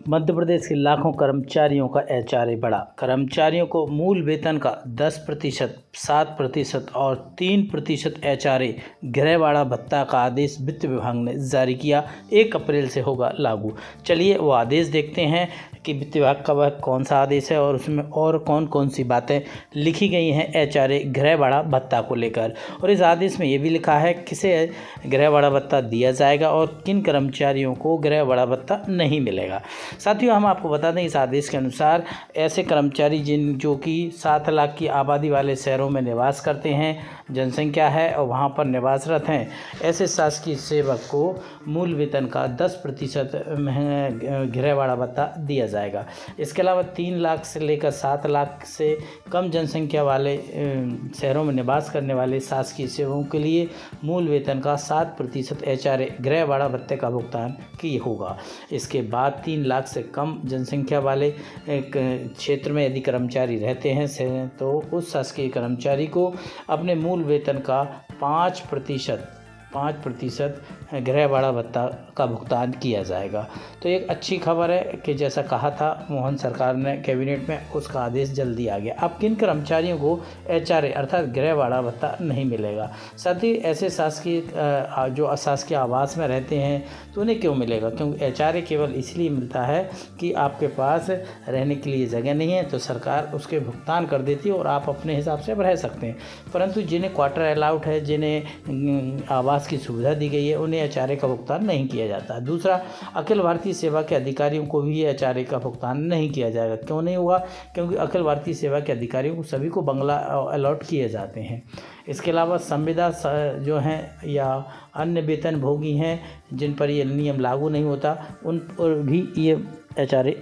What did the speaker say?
मध्य प्रदेश के लाखों कर्मचारियों का एचआरए बढ़ा। कर्मचारियों को मूल वेतन का 10%, 7% और 3% एचआरए गृहवाड़ा भत्ता का आदेश वित्त विभाग ने जारी किया। 1 अप्रैल से होगा लागू। चलिए वो आदेश देखते हैं कि वित्त विभाग का वह कौन सा आदेश है और उसमें और कौन कौन सी बातें लिखी गई हैं एचआरए गृहवाड़ा भत्ता को लेकर। और इस आदेश में ये भी लिखा है किसे गृहवाड़ा भत्ता दिया जाएगा और किन कर्मचारियों को गृहवाड़ा भत्ता नहीं मिलेगा। साथियों, हम आपको बता दें इस आदेश के अनुसार ऐसे कर्मचारी जो कि 7 लाख की आबादी वाले शहरों में निवास करते हैं, जनसंख्या है और वहाँ पर निवासरत हैं, ऐसे शासकीय सेवक को मूल वेतन का 10% गृहवाड़ा भत्ता दिया जाएगा। इसके अलावा 3 लाख से लेकर 7 लाख से कम जनसंख्या वाले शहरों में निवास करने वाले शासकीय सेवकों के लिए मूल वेतन का 7% एचआरए गृहवाड़ा भत्ते का भुगतान की होगा। इसके बाद 3 लाख से कम जनसंख्या वाले क्षेत्र में यदि कर्मचारी रहते हैं तो उस शासकीय कर्मचारी को अपने मूल वेतन का 5% गृहवाड़ा भत्ता का भुगतान किया जाएगा। तो एक अच्छी खबर है कि जैसा कहा था मोहन सरकार ने कैबिनेट में, उसका आदेश जल्दी आ गया। अब किन कर्मचारियों को एचआरए अर्थात गृहवाड़ा भत्ता नहीं मिलेगा? साथ ही ऐसे शासकीय जो अशासकीय आवास में रहते हैं तो उन्हें क्यों मिलेगा? क्योंकि एचआरए केवल इसलिए मिलता है कि आपके पास रहने के लिए जगह नहीं है तो सरकार उसके भुगतान कर देती है और आप अपने हिसाब से रह सकते हैं। परंतु जिन्हें क्वार्टर अलाउड है, जिन्हें आवास की सुविधा दी गई है, उन्हें एचआरए का भुगतान नहीं किया जाता। दूसरा, अखिल भारतीय सेवा के अधिकारियों को भी एचआरए का भुगतान नहीं किया जाएगा। क्यों नहीं होगा? क्योंकि अखिल भारतीय सेवा के अधिकारियों को सभी को बंगला अलॉट किए जाते हैं। इसके अलावा संविदा जो हैं या अन्य वेतन भोगी हैं जिन पर ये नियम लागू नहीं होता, उन पर भी ये एचआरए